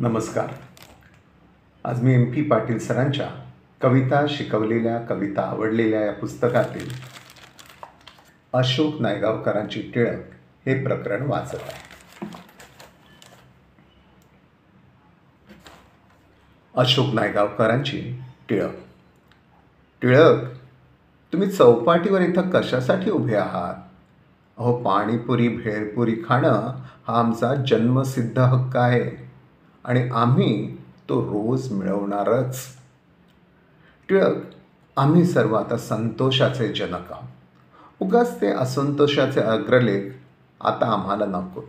नमस्कार. आज मी MP पाटील सरांच्या कविता शिकवलेल्या, कविता आवडलेल्या या पुस्तकातील अशोक नायगावकरांची टिळक हे प्रकरण वाचत आहे. अशोक नायगावकरांची टिळक. टिळक, तुम्ही चौपाटीवर इथं कशासाठी उभे आहात? अहो, पाणीपुरी भेळपुरी खाणं हा आमचा जन्मसिद्ध हक्क आहे आणि आम्ही तो रोज मिळवणारच. टिळक, आम्ही सर्व आता संतोषाचे जनक आहोत. उगाच ते असंतोषाचे अग्रलेख आता आम्हाला नको.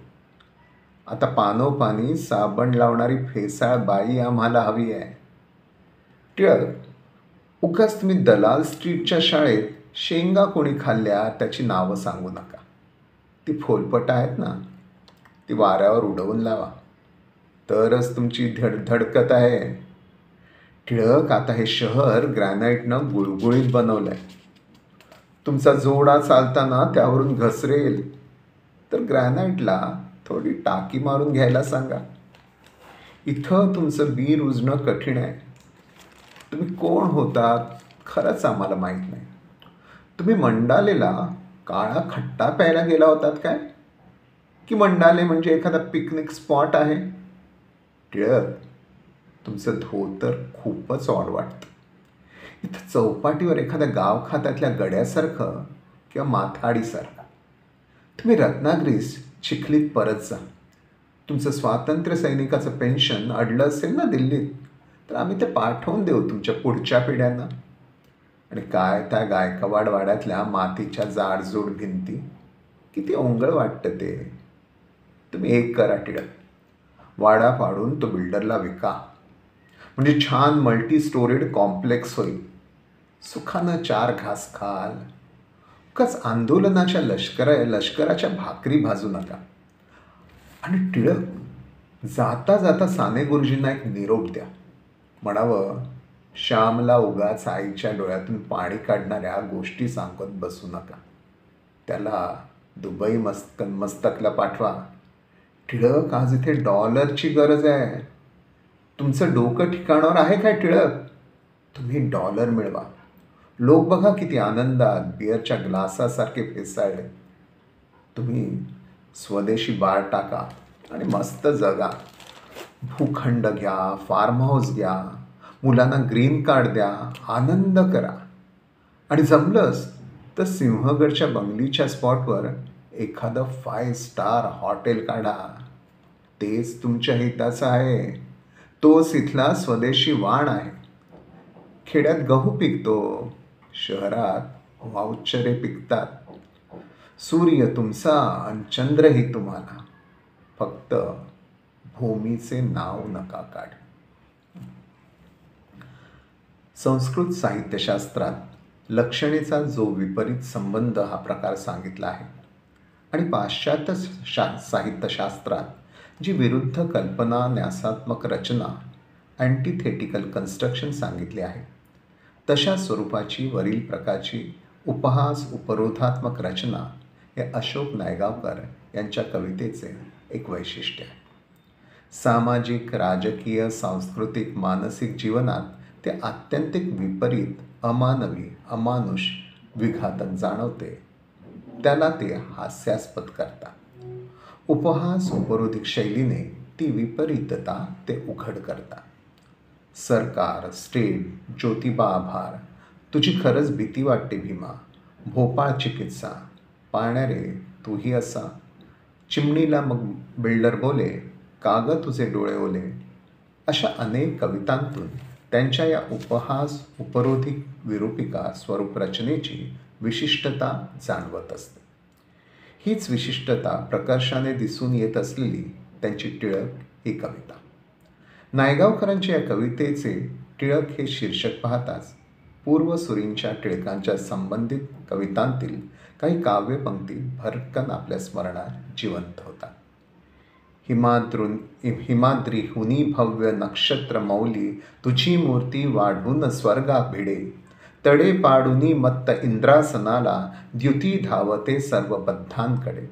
आता पानोपानी साबण लावणारी फेसाळ बाई आम्हाला हवी आहे. टिळक, उगाच तुम्ही दलाल स्ट्रीटच्या शाळेत शेंगा कोणी खाल्ल्या त्याची नावं सांगू नका. ती फोलपट आहेत ना, ती वाऱ्यावर उडवून लावा, तरच तुमची धडधडकत आहे. टिळक, आता हे शहर ग्रॅनाईटनं गुळगुळीत बनवलं आहे. तुमचा जोडा चालताना त्यावरून घसरेल तर ग्रॅनाईटला थोडी टाकी मारून घ्यायला सांगा. इथं तुमचं बी रुजणं कठीण आहे. तुम्ही कोण होतात खरंच आम्हाला माहीत नाही. तुम्ही मंडालेला काळा खट्टा प्यायला गेला होतात काय? की मंडाले म्हणजे एखादा पिकनिक स्पॉट आहे? टिळक, तुमचं धोतर खूपच ऑड वाटतं. इथं चौपाटीवर एखाद्या गावखात्यातल्या गड्यासारखं किंवा माथाडीसारखं. तुम्ही रत्नागिरीस चिखलीत परत जा. तुमचं स्वातंत्र्य सैनिकाचं पेन्शन अडलं असेल ना दिल्लीत, तर आम्ही ते पाठवून देऊ तुमच्या पुढच्या पिढ्यांना. आणि काय त्या गायकवाड वाड्यातल्या मातीच्या जाडजूड भिंती, किती ओंगळ वाटतं ते. तुम्ही एक करा टिळक, वाडा पाडून तो बिल्डरला विका. म्हणजे छान मल्टी स्टोरीड कॉम्प्लेक्स होईल. सुखानं 4 घास खाल. उगाच आंदोलनाच्या लष्कराच्या भाकरी भाजू नका. आणि टिळक, जाता जाता साने गुरुजींना एक निरोप द्या. म्हणावं, श्यामला उगाच आईच्या डोळ्यातून पाणी काढणाऱ्या गोष्टी सांगत बसू नका. त्याला दुबई मस्तकला पाठवा. टिळक, आज इथे डॉलरची गरज आहे. तुमचं डोकं ठिकाणावर आहे काय टिळक? तुम्ही डॉलर मिळवा. लोक बघा किती आनंदात बिअरच्या ग्लासासारखे फेसाळले. तुम्ही स्वदेशी बाळ टाका आणि मस्त जगा. भूखंड घ्या, फार्म हाऊस घ्या, मुलांना ग्रीन कार्ड द्या, आनंद करा. आणि जमलंच तर सिंहगडच्या बंगलीच्या स्पॉटवर एखादं 5 स्टार हॉटेल काढा. तेच तुमच्या हिताचं आहे. तोच इथला स्वदेशी वाण आहे. खेड्यात गहू पिकतो, शहरात वाउचरे पिकतात. सूर्य तुमचा आणि चंद्रही तुम्हाला. फक्त भूमीचे नाव नका काढ. संस्कृत साहित्यशास्त्रात लक्षणेचा जो विपरीत संबंध हा प्रकार सांगितला आहे आणि पाश्चात्य साहित्यशास्त्रात जी विरुद्ध कल्पना न्यासात्मक रचना अँटिथेटिकल कन्स्ट्रक्शन सांगितले आहे, तशा स्वरूपाची वरील प्रकारची उपहास उपरोधात्मक रचना हे अशोक नायगावकर यांच्या कवितेचे एक वैशिष्ट्य आहे. सामाजिक, राजकीय, सांस्कृतिक, मानसिक जीवनात ते आत्यंतिक विपरीत, अमानवी, अमानुष, विघातक जाणवते. त्याला ते हास्यास्पद करतात. उपहास उपरोधिक शैलीने ती विपरीतता ते उघड करतात. सरकार, स्टेट, ज्योतिबा आभार, तुझी खरंच भीती वाटते भीमा, भोपाळ चिकित्सा, पाण्यारे तूही असा, चिमणीला मग बिल्डर बोले, का ग तुझे डोळे ओले. अशा अनेक कवितांतून त्यांच्या या उपहास उपरोधिक विरूपिका स्वरूप रचनेची विशिष्टता जाणवत असते. हीच विशिष्टता प्रकर्षाने दिसून येत असलेली त्यांची टिळक ही कविता. नायगावकरांच्या या कवितेचे टिळक हे शीर्षक पाहताच पूर्वसुरींच्या टिळकांच्या संबंधित कवितांतील काही काव्यपंक्ती भरकन आपल्या स्मरणात जिवंत होतात. हिमाद्रीहुनी भव्य नक्षत्र मौली, तुझी मूर्ती वाढून स्वर्गा भिडे, तडे पाडूनी मत्त इंद्रासनाला, द्युती धावते सर्व बद्धांकडे.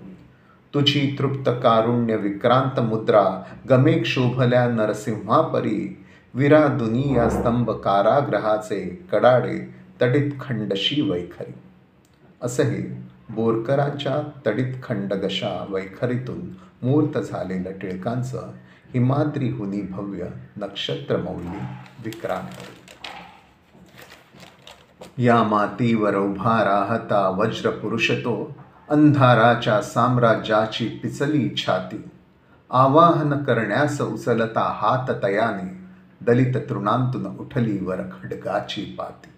तुझी तृप्त कारुण्य विक्रांत मुद्रा गमेक शोभल्या नरसिंहापरी विरा दुनिया स्तंभ कारागृहाचे कडाडे तडीत खंडशी वैखरी. असं हे बोरकरांच्या तडीत खंडगशा वैखरीतून मूर्त झालेलं टिळकांचं हिमाद्रीहुनी भव्य नक्षत्रमौली विक्रांत. या मातीवर उभा राहता वज्र पुरुष तो, अंधाराच्या साम्राज्याची पिचली छाती, आवाहन करण्यास उचलता हात तयाने, दलित तृणांतून उठली वर खडगाची पाती.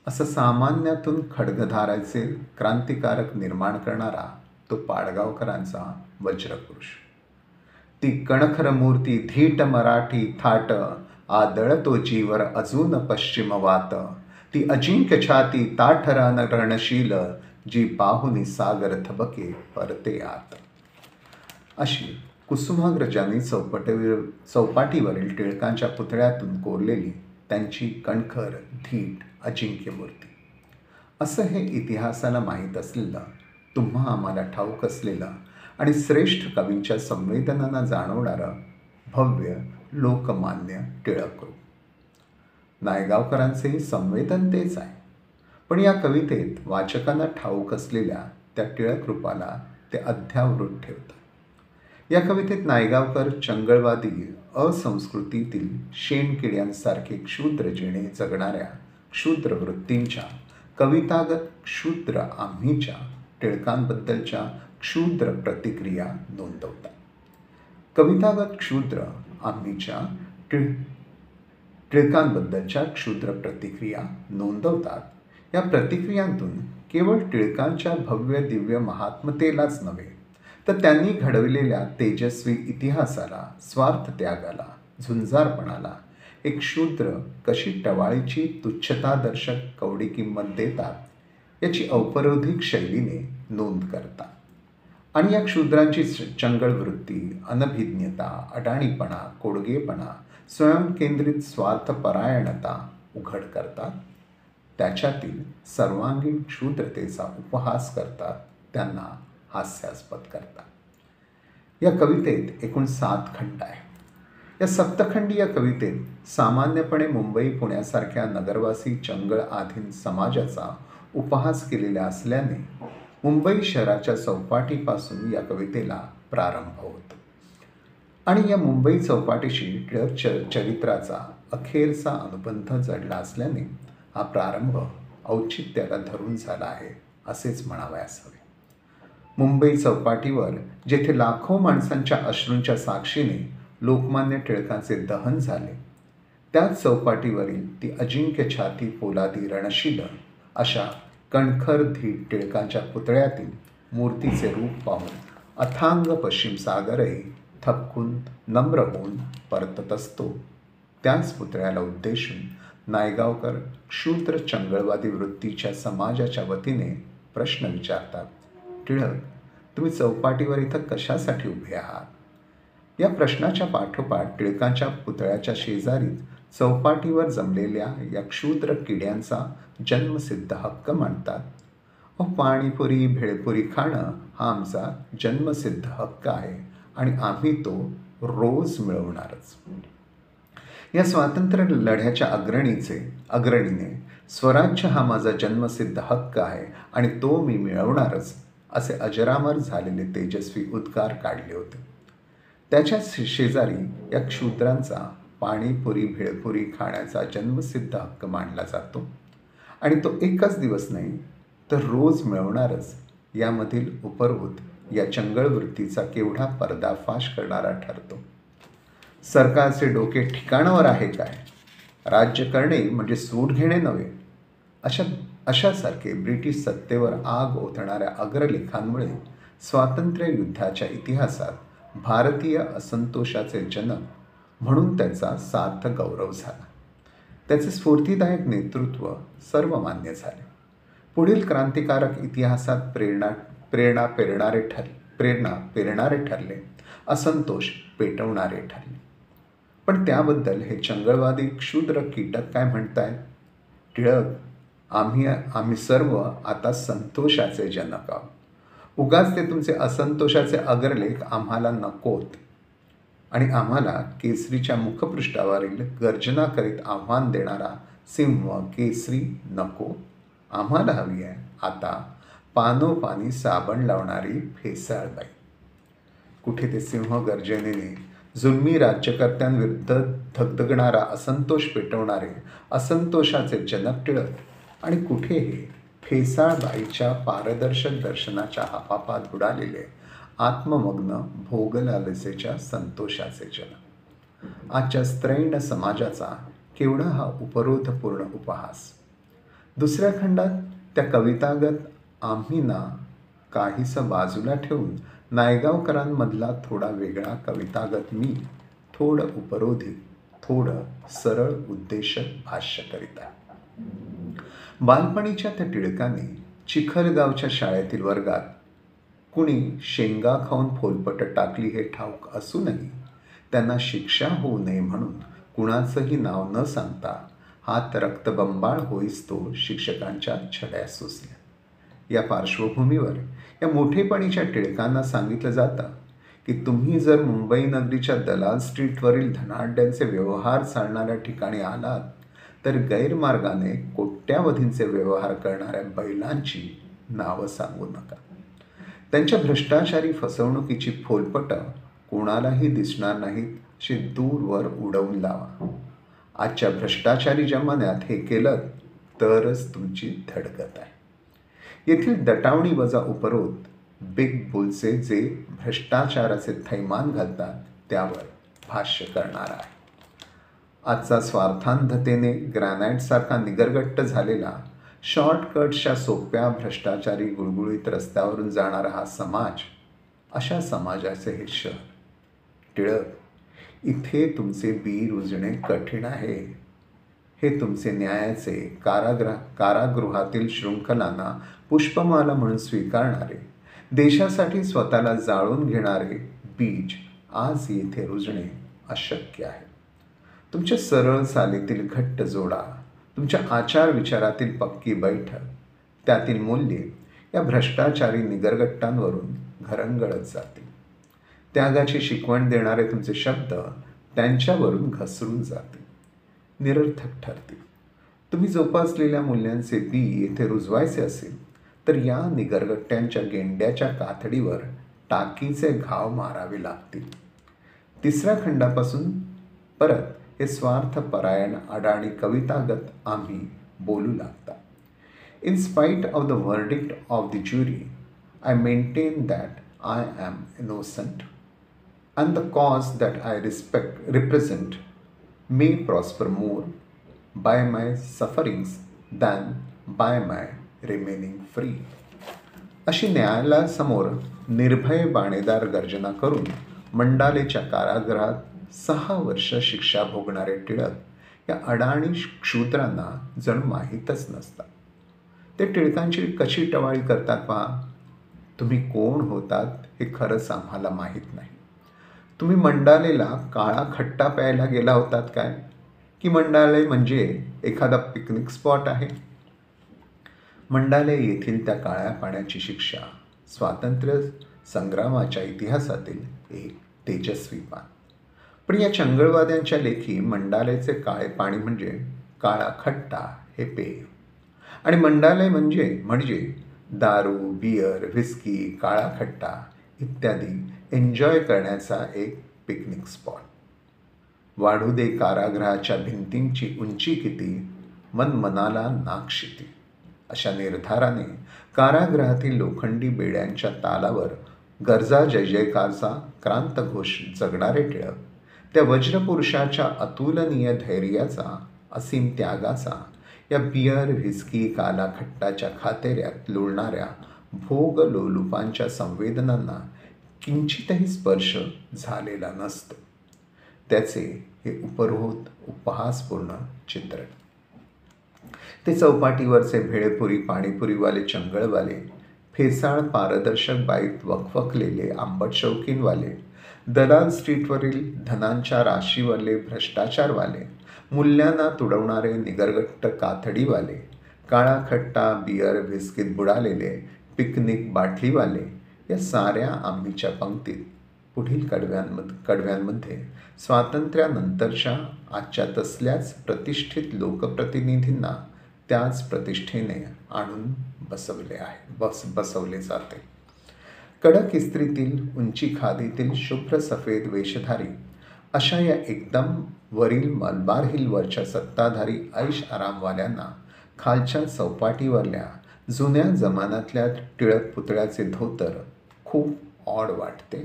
असं सामान्यातून खडगधाराचे क्रांतिकारक निर्माण करणारा तो पाडगावकरांचा वज्रपुरुष. ती कणखर मूर्ती धीट मराठी थाट, आदळतो जीवर अजून पश्चिम वात, ती अजिंक्य छाती ताठ रणशील, जी पाहुनी सागर थबके परते आत. अशी कुसुमाग्रजांनी चौपाटीवरील टिळकांच्या पुतळ्यातून कोरलेली त्यांची कणखर धीट अजिंक्य मूर्ती. असं हे इतिहासाला माहीत असलेलं, तुम्हा आम्हाला ठाऊक असलेलं आणि श्रेष्ठ कवींच्या संवेदनांना जाणवणारं भव्य लोकमान्य टिळक रूप. नायगावकरांचे संवेदन तेच आहे, पण या कवितेत वाचकांना ठाऊक असलेल्या त्या टिळक रूपाला ते अद्यावृत ठेवतात. या कवितेत नायगावकर चंगळवादी असंस्कृतीतील शेणकिड्यांसारखे क्षुद्र जिणे जगणाऱ्या क्षुद्र वृत्तींच्या, कवितागत क्षुद्र आम्हीच्या टिळकांबद्दलच्या क्षुद्र प्रतिक्रिया नोंदवतात. कवितागत क्षुद्र आम्हीच्या टिळकांबद्दलच्या क्षुद्र प्रतिक्रिया नोंदवतात. या प्रतिक्रियांतून केवळ टिळकांच्या भव्य दिव्य महात्मतेलाच नव्हे, तर त्यांनी घडविलेल्या तेजस्वी इतिहासाला, स्वार्थ त्यागाला, झुंजारपणाला एक क्षुद्र कशी टवाळीची तुच्छतादर्शक कवडी किंमत देतात याची औपरोधिक शैलीने नोंद करतात. आणि या क्षुद्रांची चंगळवृत्ती, अनभिज्ञता, अडाणीपणा, कोडगेपणा, स्वयंकेंद्रित स्वार्थपरायणता उघड करतात. त्याच्यातील सर्वांगीण क्षुद्रतेचा उपहास करतात, त्यांना हास्यास्पद करतात. या कवितेत एकूण 7 खंड आहे. या सप्तखंडीय कवितेत सामान्यपणे मुंबई पुण्यासारख्या नगरवासी चंगळ आधीन समाजाचा उपहास केलेला असल्याने मुंबई शहराच्या चौपाटीपासून या कवितेला प्रारंभ होतो. आणि या मुंबई चौपाटीशी टिळक चरित्राचा अखेरचा अनुबंध जडला असल्याने हा प्रारंभ औचित्याला धरून झाला आहे असेच म्हणावयास हवे. मुंबई चौपाटीवर जेथे लाखो माणसांच्या अश्रूंच्या साक्षीने लोकमान्य टिळकांचे दहन झाले, त्याच चौपाटीवरील ती अजिंक्य छाती पोलादी रणशील अशा कणखर धीट टिळकांच्या पुतळ्यातील मूर्तीचे रूप पाहून अथांग पश्चिम सागरही थपकून नम्र होऊन परतत असतो. त्याच पुतळ्याला उद्देशून नायगावकर क्षुद्र चंगळवादी वृत्तीच्या समाजाच्या वतीने प्रश्न विचारतात. टिळक, तुम्ही चौपाटीवर इथं कशासाठी उभे आहात? या प्रश्नाच्या पाठोपाठ टिळकांच्या पुतळ्याच्या शेजारीच चौपाटीवर जमलेल्या या क्षुद्र किड्यांचा जन्मसिद्ध हक्क मांडतात. पाणीपुरी भेळपुरी खाणं हा आमचा जन्मसिद्ध हक्क आहे आणि आम्ही तो रोज मिळवणारच. या स्वातंत्र्य लढ्याच्या अग्रणीने स्वराज्य हा माझा जन्मसिद्ध हक्क आहे आणि तो मी मिळवणारच असे अजरामर झालेले तेजस्वी उद्गार काढले होते. त्याच्या शेजारी या क्षुद्रांचा पाणीपुरी भेळपुरी खाण्याचा जन्मसिद्ध हक्क मानला जातो आणि तो एकच दिवस नाही तर रोज मिळवणारच यामधील उपरोध या चंगळवृत्तीचा केवढा पर्दाफाश करणारा ठरतो. सरकारचे डोके ठिकाणावर आहे काय? राज्य करणे म्हणजे सूट घेणे नव्हे. अशासारखे ब्रिटिश सत्तेवर आग ओतणाऱ्या अग्रलेखांमुळे स्वातंत्र्य युद्धाच्या इतिहासात भारतीय असंतोषाचे जनक म्हणून त्यांचा सार्थ गौरव झाला. त्याचे स्फूर्तिदायक नेतृत्व सर्वमान्य झाले. पुढील क्रांतिकारक इतिहासात प्रेरणा पेरणारे ठरले, असंतोष पेटवणारे ठरले. पण त्याबद्दल हे चंगळवादी क्षुद्र कीटक काय म्हणतायत? टिळक, आम्ही सर्व आता संतोषाचे जनक आहोत. उगाच ते तुमचे असंतोषाचे अग्रलेख आम्हाला नकोत आणि आम्हाला केसरीच्या मुखपृष्ठावरील गर्जना करीत आव्हान देणारा सिंह केसरी नको. आम्हाला हवी आहे आता पानोपानी साबण लावणारी फेसाळबाई. कुठे ते सिंह गर्जनेने जुलमी राज्यकर्त्यांविरुद्ध धगधगणारा असंतोष पेटवणारे असंतोषाचे जनक टिळक आणि कुठे हे फेसाळबाईच्या पारदर्शक दर्शनाच्या हापापात बुडालेले आत्ममग्न भोगलालसेच्या संतोषाचे जन. आजच्या स्त्रैण समाजाचा केवढा हा उपरोधपूर्ण उपहास. दुसऱ्या खंडात त्या कवितागत आम्हींना काहीसं बाजूला ठेवून नायगावकरांमधला थोडा वेगळा कवितागत मी थोडं उपरोधी, थोडं सरळ उद्देशक भाष्य करीत आहे. बालपणीच्या त्या टिळकांनी चिखलगावच्या शाळेतील वर्गात कुणी शेंगा खाऊन फोलपट टाकली हे ठाऊक असूनही त्यांना शिक्षा होऊ नये म्हणून कुणाचंही नाव न सांगता हात रक्तबंबाळ होईस्तोवर शिक्षकांच्या छड्या सुचल्या. या पार्श्वभूमीवर या मोठेपणीच्या टिळकांना सांगितलं जातं की तुम्ही जर मुंबई नगरीच्या दलाल स्ट्रीटवरील धनाढ्यांचे व्यवहार चालणाऱ्या ठिकाणी आलात तर गैरमार्गाने कोट्यावधींचे व्यवहार करणाऱ्या बैलांची नावं सांगू नका. त्यांच्या भ्रष्टाचारी फसवणुकीची फोलपटं कोणालाही दिसणार नाहीत अशी दूरवर उडवून लावा. आजच्या भ्रष्टाचारी जमान्यात हे केलं तरच तुमची धडगत आहे. येथील दटावणी वजा उपरोध बिग बुलचे जे भ्रष्टाचाराचे थैमान घालतात त्यावर भाष्य करणार आहे. आजचा स्वार्थांधतेने ग्रॅनाईटसारखा निगरगट्ट झालेला शॉर्टकटच्या सोप्या भ्रष्टाचारी गुळगुळीत रस्त्यावरून जाणारा हा समाज, अशा समाजाचे हे शहर. टिळक, इथे तुमचे बी रुजणे कठीण आहे. हे तुमचे न्यायाचे कारागृहातील शृंखलांना पुष्पमाला म्हणून स्वीकारणारे, देशासाठी स्वतःला जाळून घेणारे बीज आज येथे रुजणे अशक्य आहे. तुमच्या सरळ चालीतील घट्ट जोडा, तुमच्या आचार विचारातील पक्की बैठक, त्यातील मूल्ये या भ्रष्टाचारी निगरगट्टांवरून घरंगळत जातील. त्यागाची शिकवण देणारे तुमचे शब्द त्यांच्यावरून घसरून जातील, निरर्थक ठरतील. तुम्ही जोपासलेल्या मूल्यांचे बी येथे रुजवायचे असेल तर या निगरगट्ट्यांच्या गेंड्याच्या कातडीवर टाकीचे घाव मारावे लागतील. तिसऱ्या खंडापासून परत हे स्वार्थपरायण अडाणी कवितागत आम्ही बोलू लागता. In spite of the verdict of the jury, I maintain that I am innocent, and the cause that I represent may prosper more by my sufferings than by my remaining free. अशी न्यायालयासमोर निर्भय बाणेदार गर्जना करून मंडालेच्या कारागृहात 6 वर्ष शिक्षा भोगणारे टिळक या अडाणी क्षुद्रांना जण माहीतच नसतात. ते टिळकांची कशी टवाळी करतात पहा. तुम्ही कोण होतात हे खरंच आम्हाला माहीत नाही. तुम्ही मंडालेला काळा खट्टा प्यायला गेला होतात काय, की मंडाले म्हणजे एखादा पिकनिक स्पॉट आहे. मंडाले येथील त्या काळ्या पाण्याची शिक्षा स्वातंत्र्य संग्रामाच्या इतिहासातील एक तेजस्वी पान. पण या चंगळवाद्यांच्या लेखी मंडालेचे काळे पाणी म्हणजे काळा खट्टा हे पेय, आणि मंडाले म्हणजे दारू, बियर, व्हिस्की, काळा खट्टा इत्यादी एन्जॉय करण्याचा एक पिकनिक स्पॉट. वाढू दे कारागृहाच्या भिंतींची उंची किती, मन मनाला नाक्षिती, अशा निर्धाराने कारागृहातील लोखंडी बेड्यांच्या तालावर गरजा जय जयकारचा क्रांतघोष जगणारे टिळक त्या वज्रपुरुषाच्या अतुलनीय धैर्याचा, असीम त्यागाचा या बियर, व्हिस्की, काला खट्टाच्या खातेऱ्यात लोळणाऱ्या भोग लोलुपांच्या संवेदनांना किंचितही स्पर्श झालेला नसतो. त्याचे हे उपरोध उपहासपूर्ण चित्रण. ते चौपाटीवरचे भेळपुरी पाणीपुरीवाले चंगळवाले, फेसाळ पारदर्शक बाईत वखवखलेले आंबट शौकीनवाले, दलाल स्ट्रीटवरील धनांच्या राशीवरले भ्रष्टाचारवाले, मूल्यांना तुडवणारे निगरगट्ट कातडीवाले, काळा खट्टा बियर व्हिस्कीत बुडालेले पिकनिक बाटलीवाले, या साऱ्या आम्हीच्या पंक्तीत पुढील कडव्यांमध्ये स्वातंत्र्यानंतरच्या आजच्या तसल्याच प्रतिष्ठित लोकप्रतिनिधींना त्याच प्रतिष्ठेने आणून बसवले जाते. कडक इस्त्रीतील, उंची खादीतील, शुभ्र सफेद वेशधारी अशा या एकदम वरील मलबार हिलवरच्या सत्ताधारी ऐश आरामवाल्यांना खालच्या चौपाटीवरल्या जुन्या जमान्यातल्या टिळक पुतळ्याचे धोतर खूप ऑड वाटते.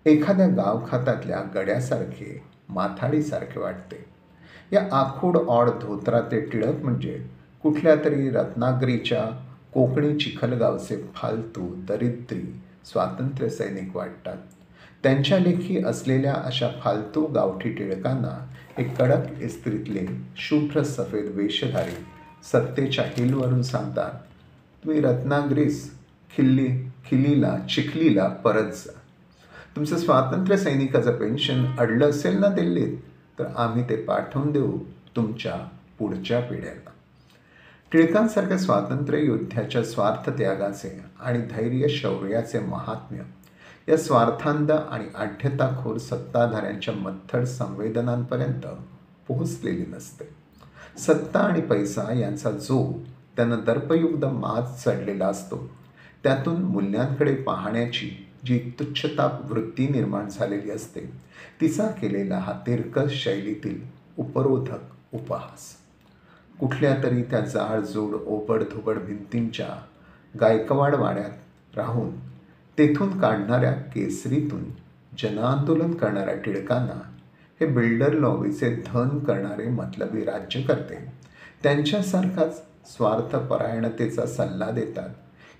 एखाद्या गावखातातल्या गड्यासारखे, माथाडीसारखे वाटते. या आखूड ऑड धोतराचे टिळक म्हणजे कुठल्या तरी रत्नागिरीच्या कोकणी चिखलगावचे फालतू दरिद्री स्वातंत्र्य सैनिक वाटतात. त्यांच्या लेखी असलेल्या अशा फालतू गावठी टिळकांना एक कडक इस्त्रीतले शुभ्र सफेद वेशधारी सत्तेच्या हिलवरून सांगतात, तुम्ही रत्नागिरीस चिखलीला परत जा. तुमचं स्वातंत्र्य सैनिकाचं पेन्शन अडलं असेल ना दिल्लीत, तर आम्ही ते पाठवून देऊ तुमच्या पुढच्या पिढ्यांना. टिळकांसारख्या स्वातंत्र्य योद्ध्याच्या स्वार्थत्यागाचे आणि धैर्य शौर्याचे महात्म्य या स्वार्थांध आणि आढ्यताखोर सत्ताधाऱ्यांच्या मत्थड संवेदनांपर्यंत पोहोचलेली नसते. सत्ता आणि पैसा यांचा जो त्यांना दर्पयुक्त माज चढलेला असतो, त्यातून मूल्यांकडे पाहण्याची जी तुच्छता वृत्ती निर्माण झालेली असते, तिचा केलेला हा तिरकस शैलीतील उपरोधक उपहास. कुठल्या तरी त्या जाडजूड ओबडधोबड भिंतींच्या गायकवाड वाड्यात राहून तेथून काढणाऱ्या केसरीतून जनआंदोलन करणाऱ्या टिळकांना हे बिल्डर लॉबीचे धन करणारे मतलबी राज्यकर्ते त्यांच्यासारखाच स्वार्थपरायणतेचा सल्ला देतात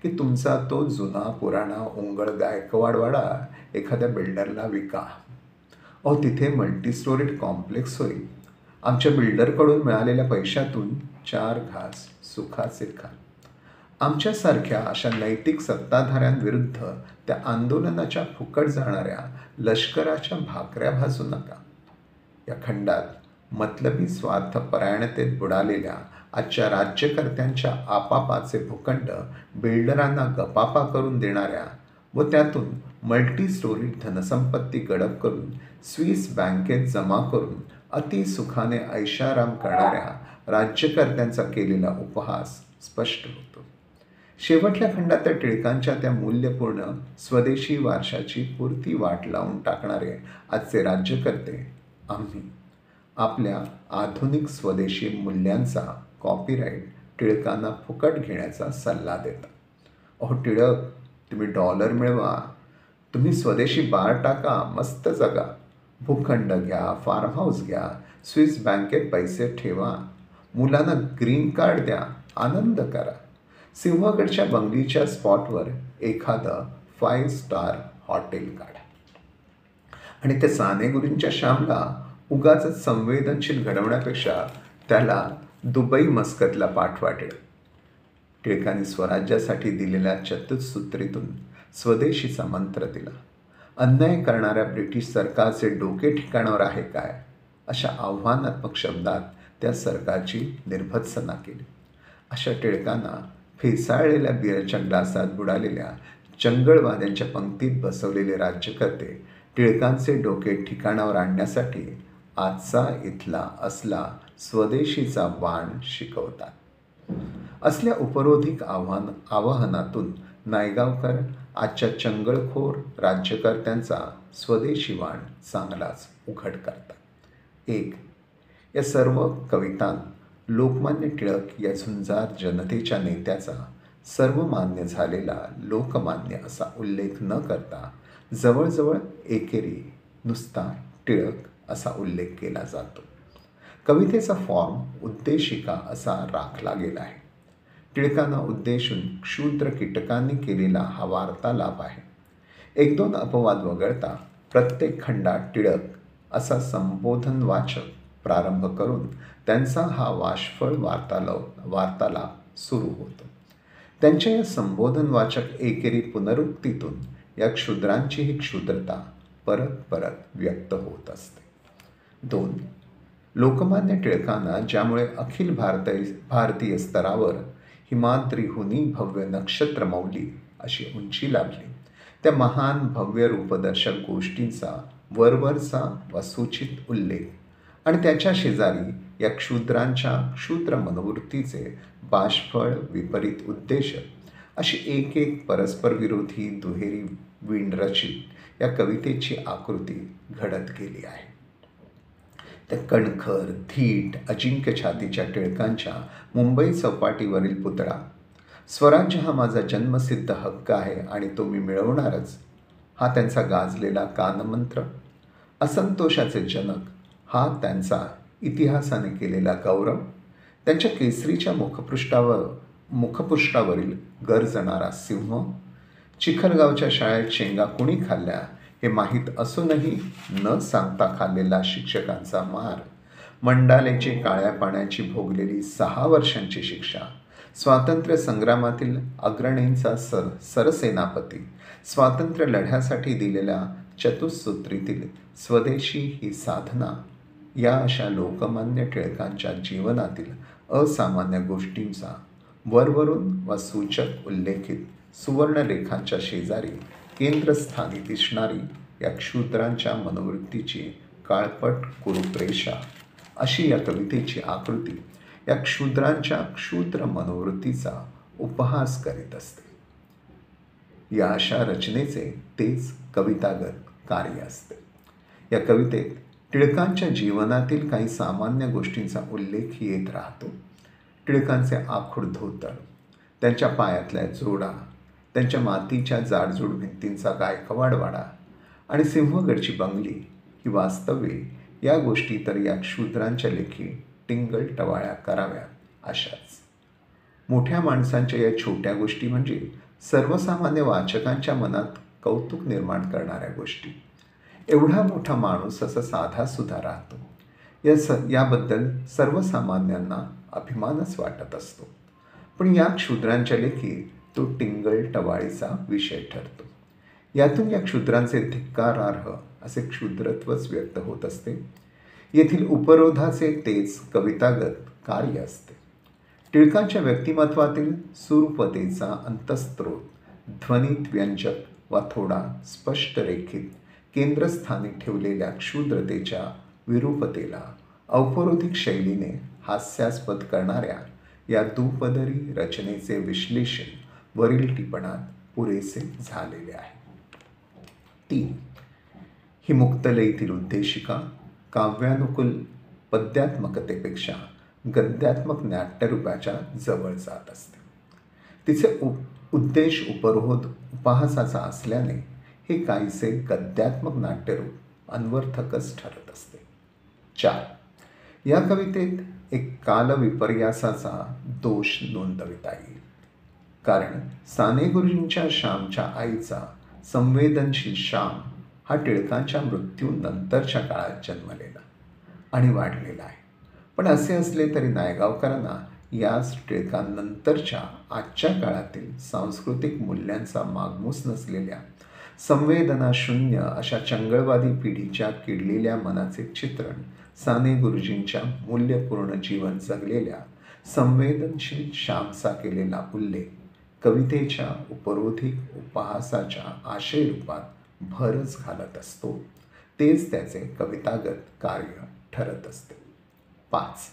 की तुमचा तो जुना पुराणा ओंगळ गायकवाडवाडा एखाद्या बिल्डरला विका. तिथे मल्टीस्टोरीड कॉम्प्लेक्स होईल. आमच्या बिल्डरकडून मिळालेल्या पैशातून 4 घास सुखाचे खा. आमच्यासारख्या अशा नैतिक सत्ताधाऱ्यांविरुद्ध त्या आंदोलनाच्या फुकट जाणाऱ्या लष्कराच्या भाकऱ्या भाजू नका. या खंडात मतलबी स्वार्थपरायणतेत बुडालेल्या आजच्या राज्यकर्त्यांच्या आपापाचे भूखंड बिल्डरांना गपापा करून देणाऱ्या व त्यातून मल्टीस्टोरीड धनसंपत्ती गडप करून स्विस बँकेत जमा करून अतिसुखाने ऐशाराम करणाऱ्या राज्यकर्त्यांचा केलेला उपहास स्पष्ट होतो. शेवटल्या खंडात त्या टिळकांच्या त्या मूल्यपूर्ण स्वदेशी वारशाची पुरती वाट लावून टाकणारे आजचे राज्यकर्ते आम्ही आपल्या आधुनिक स्वदेशी मूल्यांचा कॉपीराईट टिळकांना फुकट घेण्याचा सल्ला देतात. टिळक, तुम्ही डॉलर मिळवा, तुम्ही स्वदेशी बार टाका, मस्त जगा, भूखंड घ्या, फार्म हाऊस घ्या, स्विस बँकेत पैसे ठेवा, मुलांना ग्रीन कार्ड द्या, आनंद करा, सिंहगडच्या बंगलीच्या स्पॉटवर एखादं 5 स्टार हॉटेल काढा आणि त्या सानेगुरूंच्या श्यामला उगाच संवेदनशील घडवण्यापेक्षा त्याला दुबई मस्कतला पाठवा. टिळकांनी स्वराज्यासाठी दिलेल्या चतुसूत्रीतून स्वदेशीचा मंत्र दिला. अन्याय करणाऱ्या ब्रिटिश सरकारचे डोके ठिकाणावर आहे काय, अशा आव्हानात्मक शब्दात त्या सरकारची निर्भत्सना केली. अशा टिळकांना फेसाळलेल्या बिअरच्या ग्लासात बुडालेल्या चंगळवाद्यांच्या पंक्तीत बसवलेले राज्यकर्ते टिळकांचे डोके ठिकाणावर आणण्यासाठी आजचा इथला असला स्वदेशीचा बाण शिकवतात. असल्या उपरोधिक आवाहनातून नायगावकर आजच्या चंगळखोर राज्यकर्त्यांचा स्वदेशी बाण चांगलाच उघड करतात. 1. या सर्व कवितांत लोकमान्य टिळक या झुंजार जनतेच्या नेत्याचा सर्वमान्य झालेला लोकमान्य असा उल्लेख न करता जवळजवळ एकेरी नुसता टिळक असा उल्लेख केला जातो. कवितेचा फॉर्म उद्देशिका असा राखला गेला आहे. टिळकांना उद्देशून क्षुद्र कीटकांनी केलेला हा वार्तालाप आहे. 1-2 अपवाद वगळता प्रत्येक खंडात टिळक असा संबोधनवाचक प्रारंभ करून त्यांचा हा वाष्फळ वार्तालाप सुरू होतो. त्यांच्या या संबोधनवाचक एकेरी पुनरुक्तीतून या क्षुद्रांचीही क्षुद्रता परत परत व्यक्त होत असते. 2. लोकमान्य टिळकांना ज्यामुळे अखिल भारतीय स्तरावर हिमाद्रीहुनी भव्य नक्षत्रमौली अशी उंची लाभली. त्या महान भव्य रूपदर्शक गोष्टींचा वरवरचा व सूचित उल्लेख आणि त्याच्या शेजारी या क्षुद्रांच्या क्षुद्र मनोवृत्तीचे बाष्फळ विपरीत उद्देश अशी एक एक परस्पर विरोधी दुहेरी विणरचित या कवितेची आकृती घडत गेली आहे. त्या कणखर धीट अजिंक्य छातीच्या टिळकांच्या मुंबई चौपाटीवरील पुतळा, स्वराज्य हा माझा जन्मसिद्ध हक्क आहे आणि तो मी मिळवणारच, हा त्यांचा गाजलेला कानमंत्र, असंतोषाचे जनक हा त्यांचा इतिहासाने केलेला गौरव, त्यांच्या केसरीच्या मुखपृष्ठावरील गरजणारा सिंह, चिखलगावच्या शाळेत शेंगा कुणी खाल्ल्या हे माहीत असूनही न सांगता खाल्लेला शिक्षकांचा मार, मंडालेची काळ्या पाण्याची भोगलेली 6 वर्षांची शिक्षा, स्वातंत्र्य संग्रामातील अग्रणींचा सरसेनापती, स्वातंत्र्य लढ्यासाठी दिलेल्या चतुसूत्रीतील स्वदेशी ही साधना, या अशा लोकमान्य टिळकांच्या जीवनातील असामान्य गोष्टींचा वरवरून व सूचक उल्लेखित सुवर्णरेखांच्या शेजारी केंद्रस्थानी दिसणारी या क्षुद्रांच्या मनोवृत्तीची काळपट कुरूप रेषा अशी या कवितेची आकृती या क्षुद्रांच्या क्षुद्र मनोवृत्तीचा उपहास करीत असते. या अशा रचनेचे तेच कवितागत कार्य असते. या कवितेत टिळकांच्या जीवनातील काही सामान्य गोष्टींचा उल्लेख येत राहतो. टिळकांचे आखूड धोतर, त्यांच्या पायातल्या जोडा, त्यांच्या मातीच्या जाडजूड भिंतींचा गायकवाड वाडा आणि सिंहगडची बंगली ही वास्तव्ये, या गोष्टी तर या क्षुद्रांच्या लेखी टिंगल टवाळ्या कराव्या अशाच. मोठ्या माणसांच्या या छोट्या गोष्टी म्हणजे सर्वसामान्य वाचकांच्या मनात कौतुक निर्माण करणाऱ्या गोष्टी. एवढा मोठा माणूस असा साधासुद्धा राहतो, याबद्दल सर्वसामान्यांना अभिमानच वाटत असतो. पण या क्षुद्रांच्या लेखी तो टिंगल टवाळीचा विषय ठरतो. यातून या क्षुद्रांचे धिक्कारार्ह असे क्षुद्रत्वच व्यक्त होत असते. येथील उपरोधाचे तेच कवितागत कार्य असते. टिळकांच्या व्यक्तिमत्वातील सुरूपतेचा अंतस्त्रोत ध्वनित व्यंजक वा थोडा स्पष्ट रेखित केंद्रस्थानी ठेवलेल्या क्षुद्रतेच्या विरूपतेला औपरोधिक शैलीने हास्यास्पद करणाऱ्या या दुपदरी रचनेचे विश्लेषण वरील टिपणात पुरेसे झालेले आहे. 3. ही मुक्तलयीतील उद्देशिका काव्यानुकूल पद्यात्मकतेपेक्षा गद्यात्मक नाट्यरूपाच्या जवळ जात असते. तिचे उद्देश उपरोध उपहासाचा असल्याने हे काहीसे गद्यात्मक नाट्यरूप अनवर्थकच ठरत असते. 4. या कवितेत एक कालविपर्यासाचा दोष नोंदविता येईल. कारण साने गुरुजींच्या श्यामच्या आईचा संवेदनशील श्याम हा टिळकांच्या मृत्यूनंतरच्या काळात जन्मलेला आणि वाढलेला आहे. पण असे असले तरी नायगावकरांना याच टिळकांनंतरच्या आजच्या काळातील सांस्कृतिक मूल्यांचा मागमूस नसलेल्या संवेदनाशून्य अशा चंगळवादी पिढीच्या किडलेल्या मनाचे चित्रण साने गुरुजींच्या मूल्यपूर्ण जीवन जगलेल्या संवेदनशील श्यामचा केलेला उल्लेख कवितेच्या उपरोधिक उपहासाच्या आशयरूपात भरच घालत असतो. तेच त्याचे कवितागत कार्य ठरत असते. 5.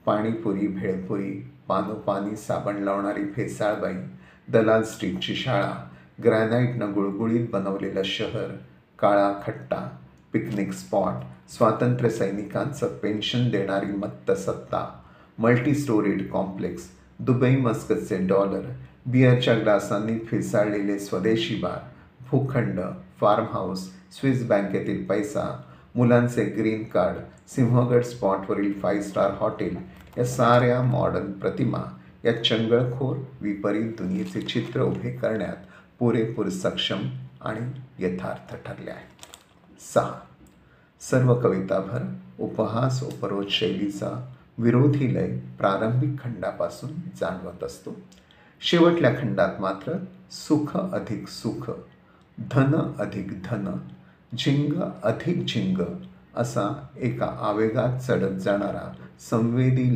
पाणीपुरी, भेळपुरी, पानोपानी साबण लावणारी भेसाळबाई, दलाल स्ट्रीटची शाळा, ग्रॅनाईटनं गुळगुळीत बनवलेलं शहर, काळा खट्टा, पिकनिक स्पॉट, स्वातंत्र्य सैनिकांचं पेन्शन देणारी मत्त सत्ता, मल्टी स्टोरीड कॉम्प्लेक्स, दुबई मस्कतचे डॉलर, बिअरच्या ग्लासांनी फेसाळलेले स्वदेशी बार, भूखंड, फार्म हाऊस, स्विस बँकेतील पैसा, मुलांचे ग्रीन कार्ड, सिंहगड स्पॉटवरील 5 स्टार हॉटेल, या साऱ्या मॉडर्न प्रतिमा या चंगळखोर विपरीत दुनियेचे चित्र उभे करण्यात पुरेपूर सक्षम आणि यथार्थ ठरले आहे. 6. सर्व कविताभर उपहास उपरोध शैलीचा विरोधी लय प्रारंभिक खंडापासून जाणवत असतो. शेवटल्या खंडात मात्र सुख अधिक सुख, धन अधिक धन, झिंग अधिक झिंग असा एका आवेगात चढत जाणारा संवेदी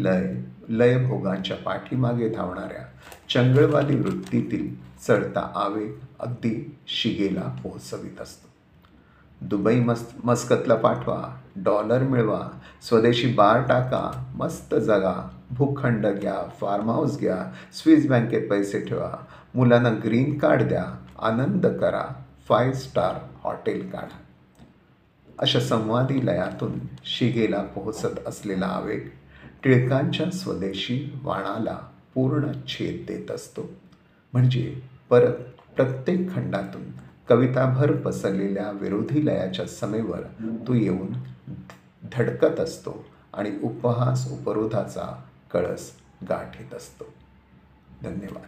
लयभोगांच्या पाठीमागे धावणाऱ्या चंगळवादी वृत्तीतील चढता आवेग अगदी शिगेला पोहोचवित असतो. दुबई मस्कतला पाठवा, डॉलर मिळवा, स्वदेशी बार टाका, मस्त जगा, भूखंड घ्या, फार्म हाऊस घ्या, स्विस बँकेत पैसे ठेवा, मुलांना ग्रीन कार्ड द्या, आनंद करा, 5 स्टार हॉटेल काढा. अशा संवादी लयातून शिगेला पोहोचत असलेला आवेग टिळकांच्या स्वदेशी वाणाला पूर्ण छेद देत असतो. म्हणजे परत प्रत्येक खंडातून कविताभर पसरलेल्या विरोधी लयाच्या समेवर तो येऊन धडकत असतो आणि उपहास उपरोधाचा कळस गाठीत असतो. धन्यवाद.